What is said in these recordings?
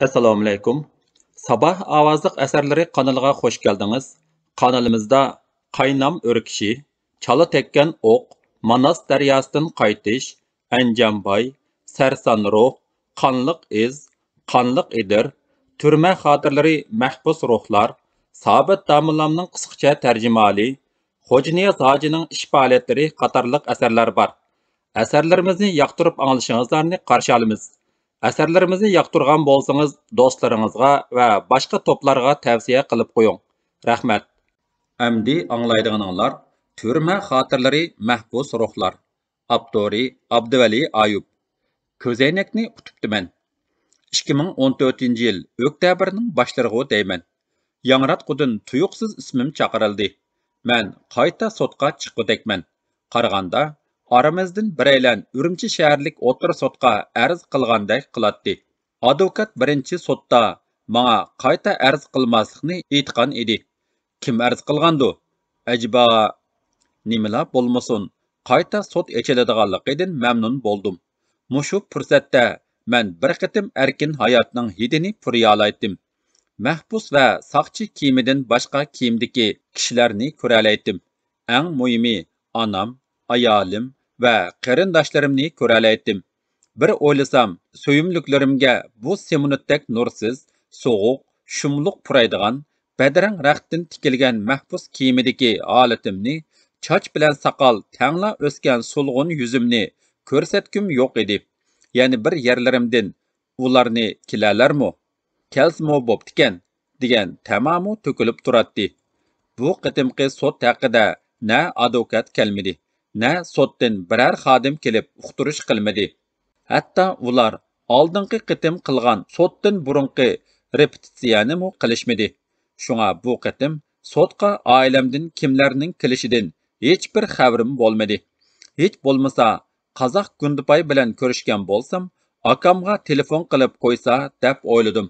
Assalomu alaykum. Sabah ovozliq asarlari kanaliga xush keldingiz. Kanalimizda Qaynam o'rkishi, Chala tekkan o'q, Manas daryosidan qaytish, Anjamboy, Sarson ruh, Qanliq iz, Qanliq idir, Turma xotirlari mahbus ruhlar, Sabit Damullamning qisqacha tarjimali, Xo'janiyaz hojining ish faoliyatlari qatorliq asarlar bor. Asarlarimizni yoqtirib anglashingizni qarshi olamiz. Asarlarimizni yoqtirgan bo'lsangiz, do'stlaringizga va boshqa to'plarga tavsiya qilib qo'ying. Rahmat. Amdi anglaydiganlar Turma xotirlari mahbus ruhlar. Abdori Abduvali Ayub. Ko'zaynakni utibdiman. 2014-yil oktabrning boshlariga deyman. Yangratqudun tuyuqsiz ismim chaqirildi. Men qayta sotqa chiqudekman. Qaraganda aramizdan biraylan Urumchi shaharlik o'tir sotqa arz qilgandek qilatdi. Advokat birinchi sotda menga qayta arz qilmaslikni aytgan edi. Kim arz qilgandu? Ajiba nimala bo'lmasin, qayta sot echiladiganligidan mamnun bo'ldim. Mushu fursatda men bir qitim erkin hayotning hidini puriyolaydim. Mahbus va saqchi kiyimidan boshqa kiyimdagi kishilarni ko'ralaydim. Eng muhimi onam, ayolim va qarindoshlarimni ko'ralaydim. Bir o'ylasam, so'yimliklarimga bu seminutdek nursiz, so'g'uq, shumliq puraydigan, badrang raqtdan tikilgan mahbus kiyimidagi holatimni, choch bilan soqol tangla o'sgan so'lg'un yuzimni ko'rsatgim yo'q edi. Ya'ni bir yerlarimdan ularni kilalarmi? Kelsmo bo'ptikan degan tamamu to'kilib turadi. Bu qitimqi sot haqida na advokat kelmadi, na sotdan biror xodim kelib uqtirish qilmadi. Hatto ular oldingi qitim qilgan sotdan burunqi repetitsiyani mu qilishmadi. Shunga bu qitim sotqa oilamdan kimlarning kelishidan hech bir xabarim bo'lmadi. Hech bo'lmasa Qozoq Gundupay bilan ko'rishgan bo'lsam, akamga telefon qilib qo'ysa deb o'yladim.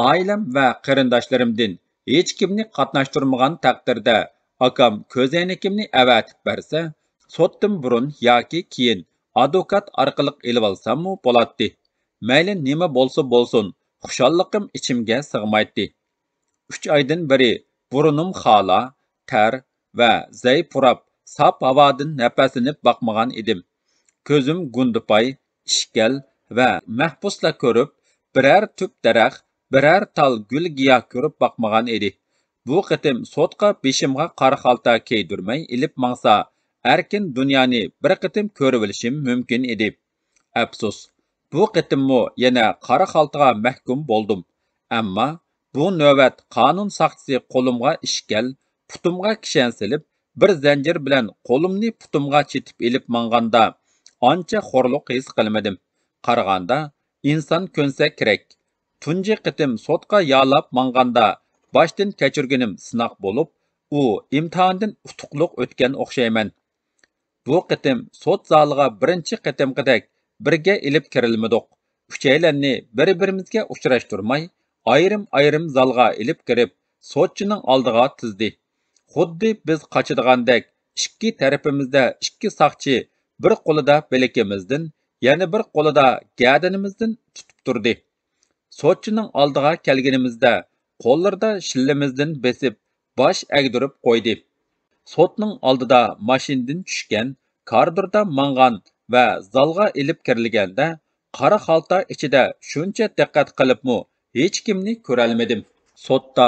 Ailem ve qarindoshlarimdan hech kimni qatnashtirmagan taqdirda akam ko'zoynakimni avatib bersa, sotdan burun yoki keyin advokat orqali ilib olsammi bo'ladi. Mayli nima bo'lsa bo'lsin, xushalliqim ichimga sig'maydi. 3 oydan beri burunum xala, ter va zay purab, sap havodan nafaslanib boqmagan edim. Ko'zim gundupay, ishkal va mahbusla ko'rib, biror tup daraxt, biror tal gul giyoh ko'rib boqmagan edi. Bu qitim sotqa beshimga qora xalta kiydirmay ilib mangsa, erkin dunyoni bir qitim ko'rib olishim mumkin edi. Afsus, bu qitimmo yana qora xaltaga mahkum bo'ldim. Ammo bu navbat qonun saqchisi qo'limga ishkal, putumga kishan silib, bir zanjir bilan qo'limni putumga chetib ilib manganda ancha xo'rliq his qilmadim. Qaraganda inson ko'nsa kerak. Tunji qitim sotqa yolab manganda boshdan kechirganim sinoq bo'lib, u imtihondan utuqliq o'tgan o'xshayman. Bu qitim sot zaliga birinchi qitimqidek birga ilib kirilmadik. Uchaylarni bir-birimizga uchrashtirmay, ayrim-ayrim zalga ilib kirib, sotchining oldiga tizdi. Xuddi biz qochadigandak, ikki tarafimizda ikki saqchi bir qo'lida bilakimizdan, yana bir qo'lida gadanimizdan tutib turdi. Sotchining oldiga kelganimizda qo'llarda shillimizdan besib, bosh agdirib qo'ydi. Sotning oldida mashinadan tushgan, koridorda mangan va zalga ilib kirilganda, qora xalta ichida shuncha diqqat qilibmi, hech kimni ko'rolmadim. Sotda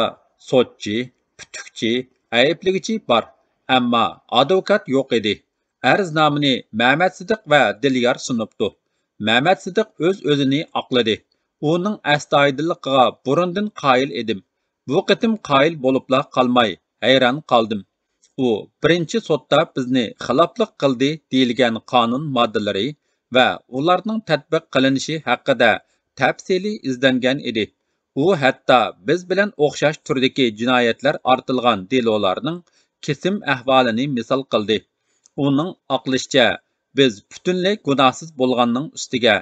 sotchi, putukchi, ayblig'ichi bor, ammo advokat yo'q edi. Arznamani Mehmet Sidiq va Dilyor sunibdi. Mehmet Sidiq o'z-o'zini oqladi. Uning astoydilligiga burundan qoyil edim. Bu qitim qoyil bo'libla qolmay, hayron qoldim. U birinchi sotda bizni xiloflik qildi deyilgan qonun moddalari va ularning tatbiq qilinishi haqida tafsili izlangan edi. U hatto biz bilan o'xshash turdagi jinoyatlar ortilgan delolarning kesim ahvolini misol qildi. Uning aqlishicha biz butunlay gunohsiz bo'lganning ustiga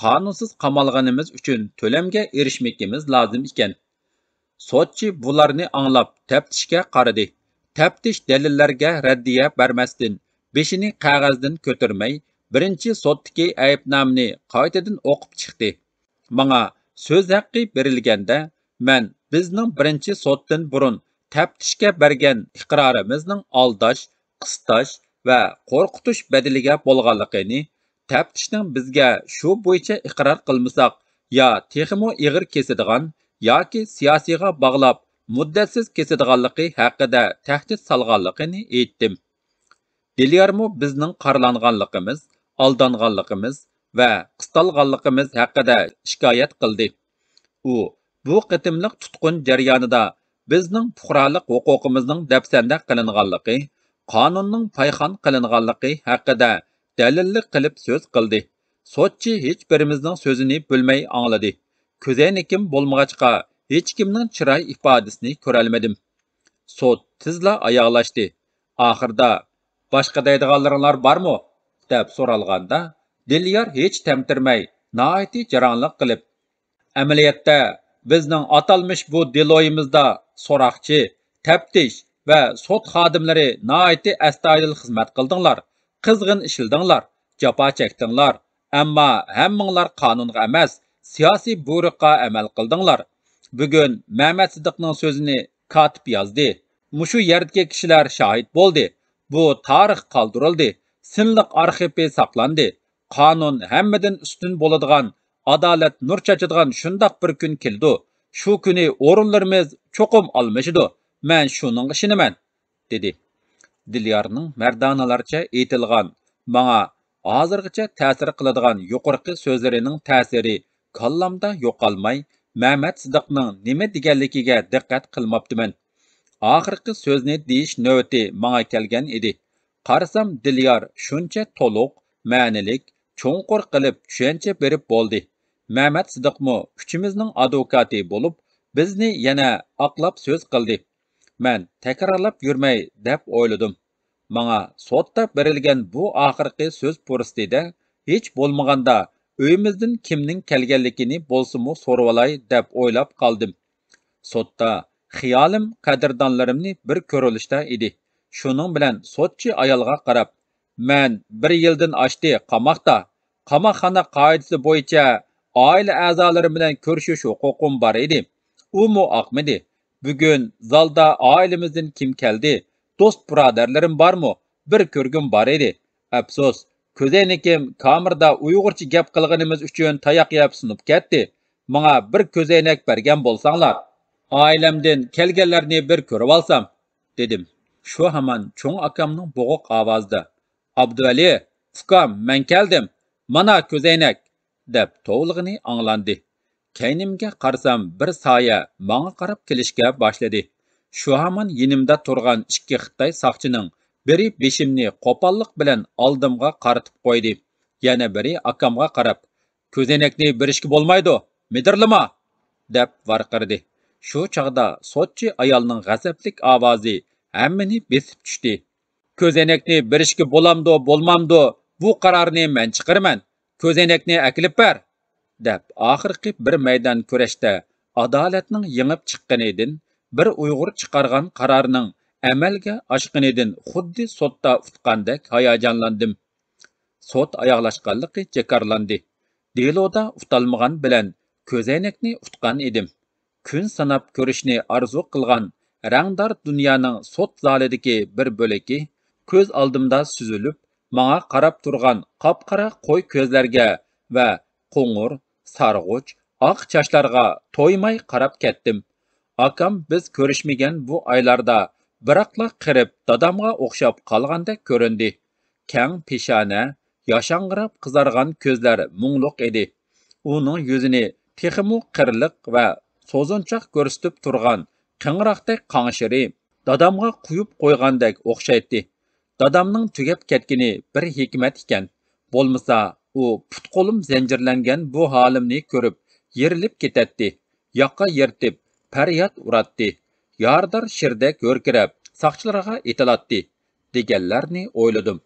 qonunsiz qamalganimiz uchun to'lamga erishmekimiz lozim ekan. Sotchi bularni anglab taftishga qaradi. Taftish dalillarga raddiya bermasdan, beshini qog'ozdan ko'tarmay, birinchi sotdagi aybnomani qaytadan o'qib chiqdi. Menga Söz haqqı berilganda men bizning birinchi sotdan burun taftishga bergan iqrorimizning aldash, qistash va qo'rqitish badiliga bo'lganligini, taftishning bizga shu bo'yicha iqror qilmasak yo texmo ig'ir kesadigan yoki siyosiyga bog'lab muddatsiz kesadiganligi haqida tahdid solganligini aytdim. Dilyarmı bizning qarlanganligimiz, aldanganligimiz va qistalganligimiz haqida shikoyat qildi. U bu qitimliq tutqun jarayonida bizning fuqarolik huquqimizning dafsanda qilinganligi, qonunning payxon qilinganligi haqida dalillik qilib so'z qildi. Sotchi hech birimizning so'zini bo'lmay angladi. Ko'zaynikim bo'lmag'achqa hech kimning chiroy ifodasini ko'rolmadim. Sot tizla oyoqlashdi. Oxirida boshqa deydiganlaringlar bormi? Deb so'ralganda, Dilyar hech tamtirmay, noiti jaranliq qilib, amaliyotda bizning atalmış bu deloyimizda so'roqchi, taftish va sot xodimlari noiti astoydil xizmat qildinglar, qizg'in ishildinglar, jafo chekdinglar, ammo hammanglar qonunga emas, siyosiy buyruqqa amal qildinglar. Bugun Mehmet Sidiqning so'zini katib yozdi. Mushu yerdagi kishilar shohid bo'ldi. Bu tarix qoldirildi. Sinliq arxivi saqlandi. Qonun hammadan ustun bo'ladigan, adolat nur chachadigan shundoq bir kun keldi. Shu kuni o'rinlarimiz cho'qim almashidi. Men shuning ishinaman, dedi. Dilyarning mardonalarcha aytilgan, menga hozirgacha ta'sir qiladigan yuqorqi so'zlarining ta'siri kallamda yo'qolmay, Mehmet Sidiqning nima deganligiga diqqat qilmabdiman. Oxirgi so'zni deyish navbati menga kelgan edi. Qarasam Dilyar shuncha to'liq, ma'nilik, cho'nqur qilib tushuncha berib bo'ldi. Mehmet Sidiqmo uchimizning advokati bo'lib, bizni yana oqlab so'z qildi. Men takrorlab yurmay deb o'yladim. Menga sotda berilgan bu oxirgi so'z fursatida hech bo'lmaganda uyimizdan kimning kelganligini bo'lsa-mu so'rab olay deb o'ylab qoldim. Sotda xiyolim qadrdonlarimni bir ko'rilishda edi. Shuning bilan sotchi ayolga qarab, men 1 yildan oshdi qamoqda. Qamoqxona qoidasi bo'yicha oila a'zolari bilan ko'rishish huquqim bor edi. U mu oqmidi? Bugun zalda oilamizdan kim keldi? Do'st birodarlarim bormi? Bir ko'rgim bor edi. Afsus, ko'zaynikim kamerada uyg'urcha gap qilganimiz uchun tayoq yeb sinib ketdi. Menga bir ko'zaynak bergan bo'lsanglar, ailemden kelganlarni bir ko'rib olsam, dedim. Shu hamon cho'ng akamning bo'g'iq ovozida, Abduvali, ukam, men keldim. Mana ko'zaynak, deb tovlig'ini anglandi. Kaynimga qarsam bir soya menga qarab kelishga boshladi. Shu hamon yinimda turgan ikki Xitoy saqchining biri beshimni qo'pollik bilan oldimga qaratib qo'ydi. Yana biri akamga qarab, ko'zaynakni berishga bo'lmaydi, midirlima, deb varqirdi. Shu chog'da sotchi ayolning g'azablik ovozi hammani besib tushdi. Ko'zaynakni berishga bo'lamdi, bo'lmamdi, bu qarorni men chiqaraman. Ko'zaynakni aklib ber, deb oxirgi bir maydon kurashda adolatning yengib chiqqanidan, bir Uyg'ur chiqargan qarorning amalga oshganidan xuddi sotda utqandek hayajonlandim. Sot oyoqlashganligi jakarlandi. Deloda utalmagan bilan ko'zaynakni utgan edim. Kun sanab ko'rishni arzu qilgan rangdor dunyoning sot zalidagi bir bo'lagi ko'z oldimda suzilib, menga qarab turgan qop-qora qo'y ko'zlarga va qo'ng'ir, sarg'uch, oq chashlarga to'ymay qarab ketdim. Akam biz ko'rishmagan bu oylarda biroqla qirib dadamga o'xshab qolgandek ko'rindi. Kang peshona, yashang'irab qizargan ko'zlar mungluq edi. Uning yuzini texmu qirliq va so'zunchoq ko'rsatib turgan qing'roqdek qanshiri dadamga quyib qo'ygandek o'xshaydi. Dadamning tugab ketgini bir hikmat ekan. Bo'lmasa u put-qo'lim zanjirlangan bu holimni ko'rib yerilib ketadi. Yoqqa yirtib faryod uratdi. Yordar shirdek yo'rkirab saqchilarga itilatdi deganlarni o'yladim.